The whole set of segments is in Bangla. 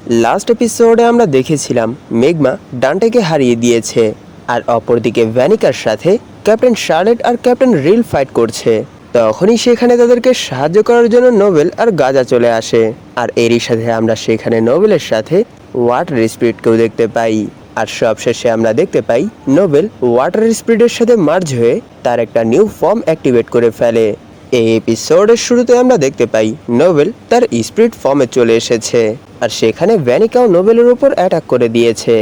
লাস্ট এপিসোডে আমরা দেখেছিলাম মেগমা ডান্টেকে হারিয়ে দিয়েছে, আর অপরদিকে ভ্যানিকার সাথে ক্যাপ্টেন শার্লেট আর ক্যাপ্টেন রিল ফাইট করছে। তখনই সেখানে তাদেরকে সাহায্য করার জন্য নোবেল আর গাজা চলে আসে, আর এরই সাথে আমরা সেখানে নোবেলের সাথে ওয়াটার স্পিরিটকেও দেখতে পাই। আর সবশেষে আমরা দেখতে পাই নোবেল ওয়াটার স্পিরিটের সাথে মার্জ হয়ে তার একটা নিউ ফর্ম অ্যাক্টিভেট করে ফেলে। এই এপিসোডের শুরুতে আমরা দেখতে পাই নোবেল তার স্পিরিট ফর্মে চলে এসেছে, আর সেখানে ভ্যানিকাও নোবেলের উপর অ্যাটাক করে দিয়েছে।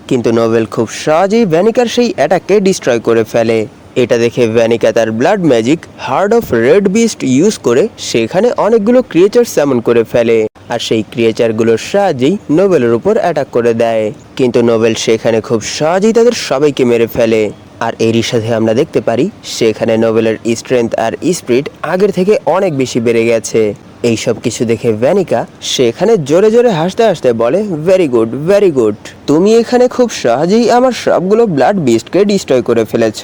কিন্তু নোবেল খুব সহজেই ভ্যানিকার সেই অ্যাটাককে ডিস্ট্রয় করে ফেলে। এটা দেখে ভ্যানিকা তার blood magic hard of red beast use করে সেখানে অনেকগুলো ক্রিয়েচার সামন করে ফেলে, আর সেই ক্রিয়েচারগুলোর সাহায্যেই নোবেলের উপর অ্যাটাক করে দেয়। কিন্তু নোবেল সেখানে খুব সহজেই তাদের সবাইকে মেরে ফেলে। আর এরই সাথে আমরা দেখতে পারি সেখানে নোবেলের স্ট্রেংথ আর স্পিরিট আগের থেকে অনেক বেশি বেড়ে গেছে। এই সব কিছু দেখে ভ্যানিকা সেখানে জোরে জোরে হাসতে হাসতে বলে, ভেরি গুড ভেরি গুড, তুমি এখানে খুব সহজেই আমার সবগুলো ব্লাড বিস্টকে ডিস্ট্রয় করে ফেলেছ।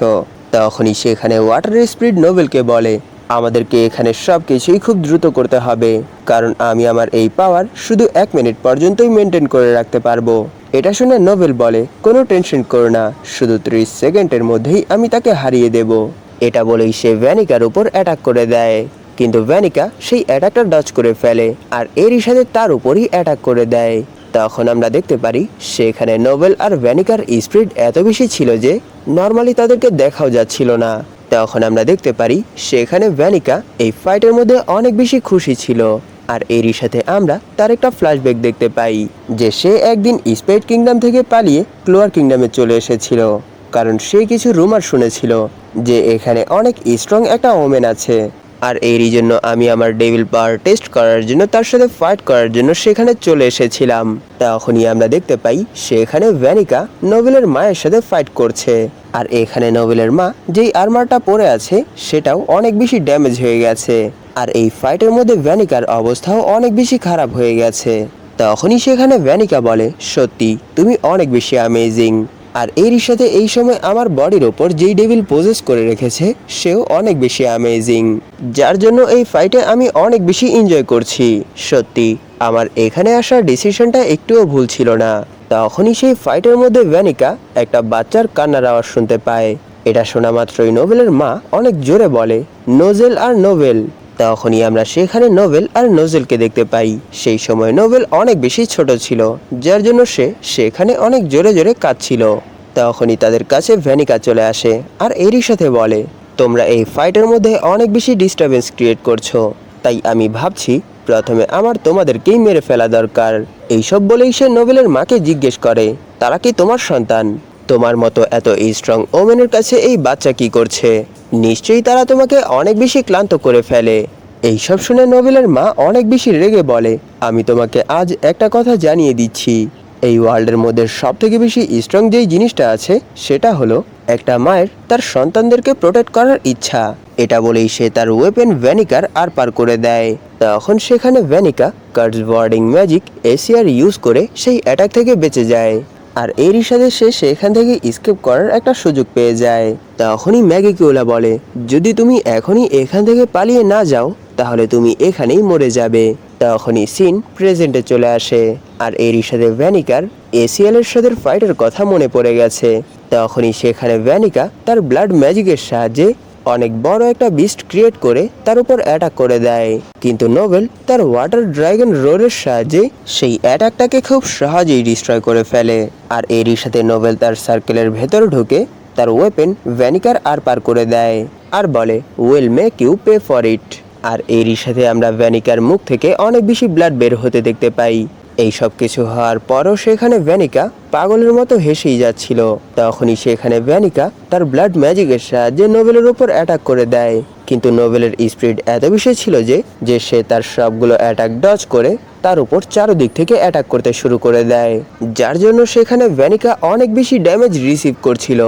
তখনই সেখানে ওয়াটার স্পিরিট নোবেলকে বলে, আমাদেরকে এখানে সব কিছুই খুব দ্রুত করতে হবে, কারণ আমি আমার এই পাওয়ার শুধু 1 মিনিট পর্যন্তই মেনটেন করে রাখতে পারবো। এটা শুনে নোবেল বলে, কোনো টেনশন করো না, শুধু 30 সেকেন্ডের মধ্যেই আমি তাকে হারিয়ে দেব। এটা বলেই সে ভ্যানিকার উপর অ্যাটাক করে দেয়, কিন্তু ভ্যানিকা সেই অ্যাটাকটা ডজ করে ফেলে, আর এরই সাথে তার উপরই অ্যাটাক করে দেয়। তখন আমরা দেখতে পারি সেখানে নোবেল আর ভ্যানিকার স্পিরিট এত বেশি ছিল যে নর্মালি তাদেরকে দেখাও যাচ্ছিল না। তখন আমরা দেখতে পারি সেখানে ভ্যানিকা এই ফাইটের মধ্যে অনেক বেশি খুশি ছিল, আর এরই সাথে আমরা তার একটা ফ্ল্যাশব্যাক দেখতে পাই যে সে একদিন স্পেড কিংডম থেকে পালিয়ে ক্লোয়ার কিংডমে চলে এসেছিল, কারণ সে কিছু রুমার শুনেছিল যে এখানে অনেক স্ট্রং একটা ওমেন আছে। আর এরই জন্য আমি আমার ডেভিল পাওয়ার টেস্ট করার জন্য তার সাথে ফাইট করার জন্য সেখানে চলে এসেছিলাম। তখনই আমরা দেখতে পাই সেখানে ভ্যানিকা নোবেলের মায়ের সাথে ফাইট করছে, আর এখানে নোবেলের মা যেই আর্মারটা পরে আছে সেটাও অনেক বেশি ড্যামেজ হয়ে গেছে, আর এই ফাইটের মধ্যে ভ্যানিকার অবস্থাও অনেক বেশি খারাপ হয়ে গেছে। তখনই সেখানে ভ্যানিকা বলে, সত্যি তুমি অনেক বেশি অ্যামেজিং, আর এরই সাথে এই সময় আমার বডির ওপর যেই ডেভিল পজেস করে রেখেছে সেও অনেক বেশি অ্যামেজিং, যার জন্য এই ফাইটে আমি অনেক বেশি এনজয় করছি। সত্যি আমার এখানে আসার ডিসিশনটা একটুও ভুল ছিল না। তখনই সেই ফাইটের মধ্যে ভ্যানিকা একটা বাচ্চার কান্নার আওয়াজ শুনতে পায়। এটা শোনা মাত্রই নোবেলের মা অনেক জোরে বলে, নোজেল আর নোবেল। তখনই আমরা সেখানে নোবেল আর নোজেলকে দেখতে পাই। সেই সময় নোবেল অনেক বেশি ছোট ছিল, যার জন্য সে সেখানে অনেক জোরে জোরে কাঁদছিল। তখনই তাদের কাছে ভ্যানিকা চলে আসে, আর এরই সাথে বলে, তোমরা এই ফাইটের মধ্যে অনেক বেশি ডিস্টারবেন্স ক্রিয়েট করছো, তাই আমি ভাবছি প্রথমে আমার তোমাদেরকেই মেরে ফেলা দরকার। এইসব বলেই সে নোবেলের মাকে জিজ্ঞেস করে, তারা কি তোমার সন্তান? তোমার মতো এত স্ট্রং ওমেনের কাছে এই বাচ্চা কি করছে? নিশ্চয়ই তারা তোমাকে অনেক বেশি ক্লান্ত করে ফেলে। এইসব শুনে নোবেলের মা অনেক বেশি রেগে বলে, আমি তোমাকে আজ একটা কথা জানিয়ে দিচ্ছি, এই ওয়ার্ল্ডের মধ্যে সব থেকে বেশি স্ট্রং যেই জিনিসটা আছে সেটা হলো একটা মায়ের তার সন্তানদেরকে প্রোটেক্ট করার ইচ্ছা। এটা বলেই সে তার ওয়েপেন ভ্যানিকার আর পার করে দেয়। তখন সেখানে Vanica cards wording magic ACR use করে সেই অ্যাটাক থেকে বেঁচে যায়, আর এরই সাথে সে সেখান থেকে স্কেপ করার একটা সুযোগ পেয়ে যায়। তখনই ম্যাগিকিওলা বলে, যদি তুমি এখনই এখান থেকে পালিয়ে না যাও তাহলে তুমি এখানেই মরে যাবে। তখনই সিন প্রেজেন্টে চলে আসে, আর এরই সাথে ভ্যানিকার এসিএল এর সাথে ফাইটের কথা মনে পড়ে গেছে। তখনই সেখানে ভ্যানিকা তার ব্লাড ম্যাজিকের সাহায্যে অনেক বড় একটা বিস্ট ক্রিয়েট করে তার উপর অ্যাটাক করে দেয়, কিন্তু নোবেল তার ওয়াটার ড্রাগন রোরের সাহায্যে সেই অ্যাটাকটাকে খুব সহজেই ডিস্ট্রয় করে ফেলে। আর এরই সাথে নোবেল তার সার্কেলের ভেতর ঢুকে তার ওয়েপেন ভ্যানিকার আর পার করে দেয়, আর বলে, will make you pay for it. আর এরই সাথে আমরা ভ্যানিকার মুখ থেকে অনেক বেশি ব্লাড বের হতে দেখতে পাই। এই সব কিছু হওয়ার পরও সেখানে ভ্যানিকা পাগলের মতো হেসেই যাচ্ছিল। তখনই সেখানে ভ্যানিকা তার ব্লাড ম্যাজিকের সাহায্যে নোবেলের উপর অ্যাটাক করে দেয়, কিন্তু নোবেলের স্পিরিট এত বেশি ছিল যে সে তার সবগুলো অ্যাটাক ডজ করে তার উপর চারদিক থেকে অ্যাটাক করতে শুরু করে দেয়, যার জন্য সেখানে ভ্যানিকা অনেক বেশি ড্যামেজ রিসিভ করছিল।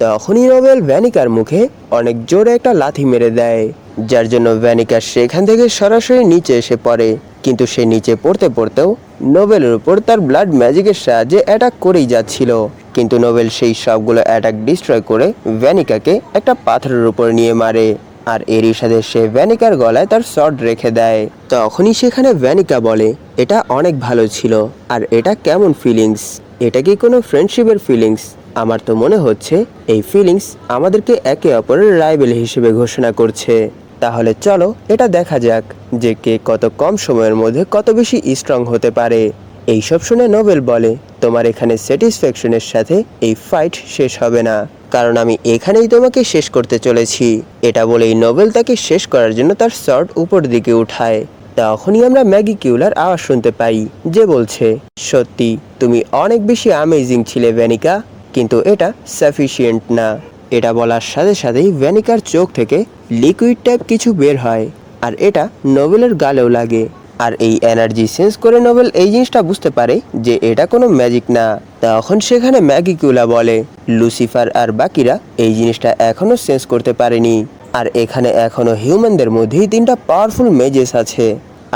তখনই নোবেল ভ্যানিকার মুখে অনেক জোরে একটা লাথি মেরে দেয়, যার জন্য ভ্যানিকা সেখান থেকে সরাসরি নিচে এসে পড়ে, কিন্তু সে নিচে পড়তে পড়তেও নোবেলের উপর তার ব্লাড ম্যাজিকের সাহায্যে অ্যাটাক করেই যাচ্ছিল, কিন্তু নোবেল সেই সবগুলো অ্যাটাক ডিস্ট্রয় করে ভ্যানিকাকে একটা পাথরের উপর নিয়ে মারে। আর এরই সাথে সে ভ্যানিকার গলায় তার শট রেখে দেয়। তখনই সেখানে ভ্যানিকা বলে, এটা অনেক ভালো ছিল। আর এটা কেমন ফিলিংস? এটা কি কোনো ফ্রেন্ডশিপের ফিলিংস? আমার তো মনে হচ্ছে এই ফিলিংস আমাদেরকে একে অপরের রাইভেল হিসেবে ঘোষণা করছে। তাহলে চলো এটা দেখা যাক যে কে কত কম সময়ের মধ্যে কত বেশি স্ট্রং হতে পারে। এইসব শুনে নোবেল বলে, তোমার এখানে স্যাটিসফ্যাকশনের সাথে এই ফাইট শেষ হবে না, কারণ আমি এখানেই তোমাকে শেষ করতে চলেছি। এটা বলেই নোবেল তাকে শেষ করার জন্য তার শট উপর দিকে উঠায়। তখনই আমরা ম্যাগি কিউলার আওয়াজ শুনতে পাই যে বলছে, সত্যি তুমি অনেক বেশি অ্যামেজিং ছিলে ভ্যানিকা, কিন্তু এটা সাফিসিয়েন্ট না। এটা বলার সাথে সাথেই ভ্যানিকার চোখ থেকে লিকুইড টাইপ কিছু বের হয়, আর এটা নোবেলের গালেও লাগে। আর এই এনার্জি সেন্স করে নোবেল এই জিনিসটা বুঝতে পারে যে এটা কোনো ম্যাজিক না। তখন সেখানে ম্যাগি কিউলা বলে, লুসিফার আর বাকিরা এই জিনিসটা এখনো সেন্স করতে পারেনি। আর এখানে এখনো হিউম্যানদের মধ্যেই 3টা পাওয়ারফুল মেজেস আছে,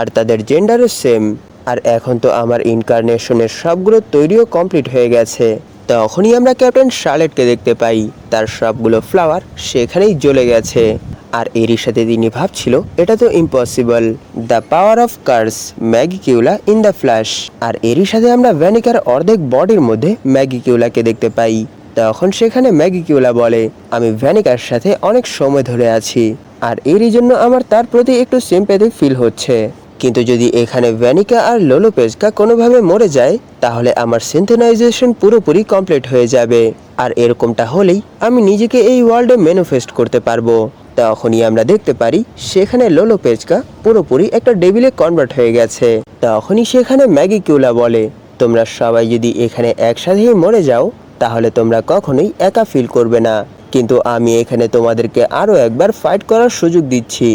আর তাদের জেন্ডারও সেম। আর এখন তো আমার ইনকারনেশনের সবগুলো তৈরিও কমপ্লিট হয়ে গেছে। তখনই আমরা ক্যাপ্টেন শার্লেটকে দেখতে পাই, তার সবগুলো ফ্লাওয়ার সেখানেই জ্বলে গেছে। আর এরই সাথে তিনি ভাবছিল, এটা তো impossible, the power of curse, ম্যাগি কিউলা ইন দ্য ফ্ল্যাশ। আর এরই সাথে আমরা ভ্যানিকার অর্ধেক বডির মধ্যে ম্যাগি কিউলাকে দেখতে পাই। তখন সেখানে ম্যাগি কিউলা বলে, আমি ভ্যানিকার সাথে অনেক সময় ধরে আছি, আর এরই জন্য আমার তার প্রতি একটু সিম্প্যাথি ফিল হচ্ছে। কিন্তু যদি এখানে ভ্যানিকা আর লোলো পেজকা কোনোভাবে মরে যায়, তাহলে আমার সিনথেনাইজেশন পুরোপুরি কমপ্লিট হয়ে যাবে। আর এরকমটা হলেই আমি নিজেকে এই ওয়ার্ল্ডে ম্যানিফেস্ট করতে পারবো। তখনই আমরা দেখতে পারি সেখানে লোলো পেজকা পুরোপুরি একটা ডেভিলে কনভার্ট হয়ে গেছে। তখনই সেখানে ম্যাগি কিউলা বলে, তোমরা সবাই যদি এখানে একসাথেই মরে যাও, তাহলে তোমরা কখনোই একা ফিল করবে না। কিন্তু আমি এখানে তোমাদেরকে আরও একবার ফাইট করার সুযোগ দিচ্ছি।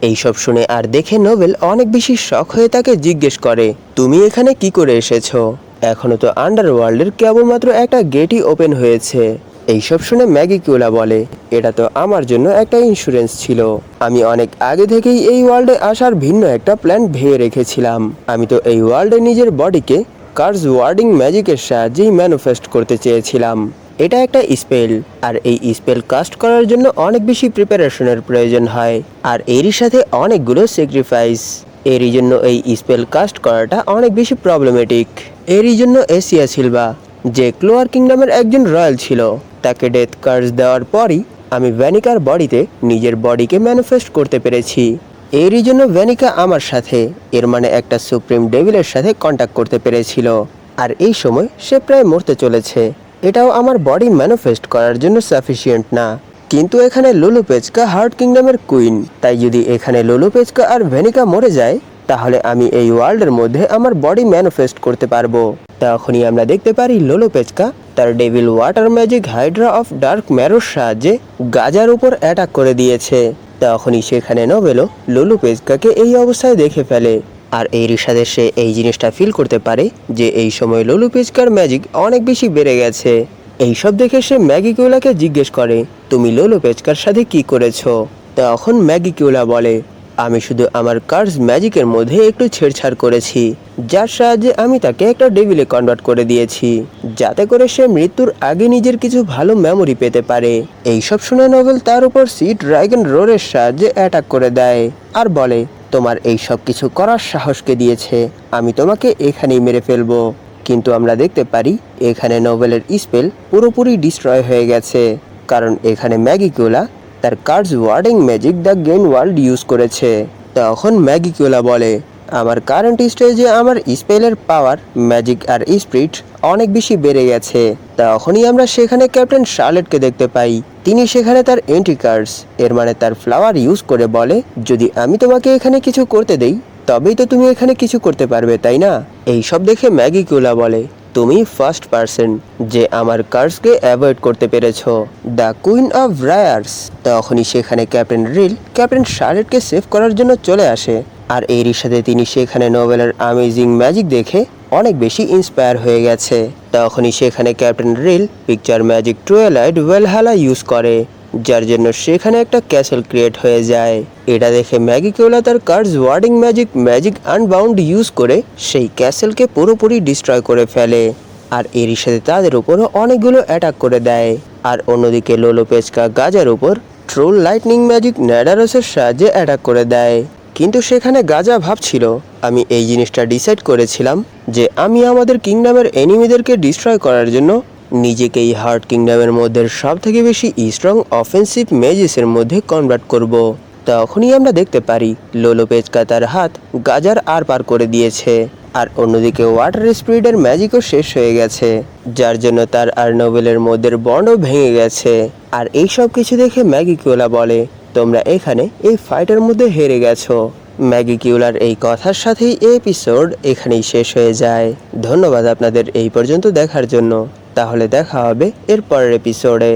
এইসব শুনে আর দেখে নোবেল অনেক বেশি শক হয়ে তাকে জিজ্ঞেস করে, তুমি এখানে কি করে এসেছো? এখনো তো আন্ডারওয়ার্ল্ডের কেবলমাত্র একটা গেটই ওপেন হয়েছে। এইসব শুনে ম্যাগি কিউলা বলে, এটা তো আমার জন্য একটা ইন্স্যুরেন্স ছিল। আমি অনেক আগে থেকেই এই ওয়ার্ল্ডে আসার ভিন্ন একটা প্ল্যান ভেবে রেখেছিলাম। আমি তো এই ওয়ার্ল্ডে নিজের বডিকে কার্স ওয়ার্ডিং ম্যাজিকের সাহায্যেই ম্যানিফেস্ট করতে চেয়েছিলাম। এটা একটা স্পেল, আর এই স্পেল কাস্ট করার জন্য অনেক বেশি প্রিপারেশনের প্রয়োজন হয়, আর এরই সাথে অনেকগুলো স্যাক্রিফাইস। এরই জন্য এই স্পেল কাস্ট করাটা অনেক বেশি প্রবলেমেটিক। এরই জন্য এসিয়া সিলভা, যে ক্লোয়ার কিংডমের একজন রয়্যাল ছিল, তাকে ডেথ কার্স দেওয়ার পরই আমি ভ্যানিকার বডিতে নিজের বডিকে ম্যানিফেস্ট করতে পেরেছি। এরই জন্য ভ্যানিকা আমার সাথে, এর মানে একটা সুপ্রিম ডেভিলের সাথে কন্ট্যাক্ট করতে পেরেছিল। আর এই সময় সে প্রায় মরতে চলেছে। এটাও আমার বডি ম্যানিফেস্ট করার জন্য সাফিসিয়েন্ট না। কিন্তু এখানে লোলো পেজকা হার্ট কিংডমের কুইন, তাই যদি এখানে লোলো পেজকা আর ভ্যানিকা মরে যায়, তাহলে আমি এই ওয়ার্ল্ডের মধ্যে আমার বডি ম্যানিফেস্ট করতে পারবো। তখনই আমরা দেখতে পারি লোলো পেজকা তার devil water magic hydra of dark ম্যারোর সাহায্যে গাজার উপর অ্যাটাক করে দিয়েছে। তখনই সেখানে নোবেলও লোলো পেজকাকে এই অবস্থায় দেখে ফেলে। আর এরই সাথে সে এই জিনিসটা ফিল করতে পারে যে এই সময় লোলো পেজকার ম্যাজিক অনেক বেশি বেড়ে গেছে। এইসব দেখে সে ম্যাগি কিউলাকে জিজ্ঞেস করে, তুমি লোলো পেজকার সাথে কি করেছো? তখন ম্যাগি কিউলা বলে, আমি শুধু আমার কার্স ম্যাজিকের মধ্যে একটু ছেড়ছাড় করেছি, যার সাহায্যে আমি তাকে একটা ডেভিলে কনভার্ট করে দিয়েছি, যাতে করে সে মৃত্যুর আগে নিজের কিছু ভালো মেমোরি পেতে পারে। এইসব শুনে নোবেল তার উপর সি ড্রাগন রোরের সাহায্যে অ্যাটাক করে দেয়, আর বলে, তোমার এই সব কিছু করার সাহসকে দিয়েছে, আমি তোমাকে এখানেই মেরে ফেলবো। কিন্তু আমরা দেখতে পারি এখানে নোবেলের স্পেল পুরোপুরি ডিস্ট্রয় হয়ে গেছে, কারণ এখানে ম্যাগি কিউলা তার curse warding magic the gain world use করেছে। তখন ম্যাগি কিউলা বলে, আমার কারেন্ট স্টেজে আমার স্পেলের পাওয়ার, ম্যাজিক আর স্পিরিট অনেক বেশি বেড়ে গেছে। তখনই আমরা সেখানে ক্যাপ্টেন শার্লেটকে দেখতে পাই। তিনি সেখানে তার এন্ট্রি কার্ডস, এর মানে তার ফ্লাওয়ার ইউজ করে বলে, যদি আমি তোমাকে এখানে কিছু করতে দেই, তবেই তো তুমি এখানে কিছু করতে পারবে, তাই না? এই সব দেখে ম্যাগি কিউলা বলে, তুমি ফার্স্ট পারসন যে আমার কার্সকে অ্যাভয়েড করতে পেরেছো, দ্য কুইন অফ রায়ার্স। তখনই সেখানে ক্যাপ্টেন রিল ক্যাপ্টেন শার্লেটকে সেভ করার জন্য চলে আসে। আর এরই সাথে তিনি সেখানে নোবেলের অ্যামেজিং ম্যাজিক দেখে অনেক বেশি ইন্সপায়ার হয়ে গেছে। তখনই সেখানে captain Rill picture magic twilight Valhalla use করে, যার জন্য সেখানে একটা ক্যাসেল ক্রিয়েট হয়ে যায়। এটা দেখে ম্যাগি কিউলা তার curse warding magic unbound use করে সেই ক্যাসেলকে পুরোপুরি ডিস্ট্রয় করে ফেলে। আর এরই সাথে তাদের উপরও অনেকগুলো অ্যাটাক করে দেয়। আর অন্যদিকে লোলো পেজকা গাজার উপর ট্রু লাইটনিং ম্যাজিক নেডারসের সাহায্যে অ্যাটাক করে দেয়। কিন্তু সেখানে গাজা ভাবছিল, আমি এই জিনিসটা ডিসাইড করেছিলাম যে আমি আমাদের কিংডমের এনিমিদেরকে ডিস্ট্রয় করার জন্য নিজেকেই হার্ট কিংডমের মধ্যে সব থেকে বেশি স্ট্রং অফেন্সিভ মেজিসের মধ্যে কনভার্ট করব। তখনই আমরা দেখতে পারি লোলো পেচকা তার হাত গাজার আর পার করে দিয়েছে, আর অন্যদিকে ওয়াটার স্পিরিটের ম্যাজিকও শেষ হয়ে গেছে, যার জন্য তার আর নোবেলের মধ্যে বন্ডও ভেঙে গেছে। আর এই সব কিছু দেখে ম্যাগি কিউলা বলে, তোমরা এখানে এই ফাইটের মধ্যে হেরে গেছো। ম্যাগি কিউলার এই কথার সাথেই এই এপিসোড এখানেই শেষ হয়ে যায়। ধন্যবাদ আপনাদের এই পর্যন্ত দেখার জন্য। তাহলে দেখা হবে এর পরের এপিসোডে।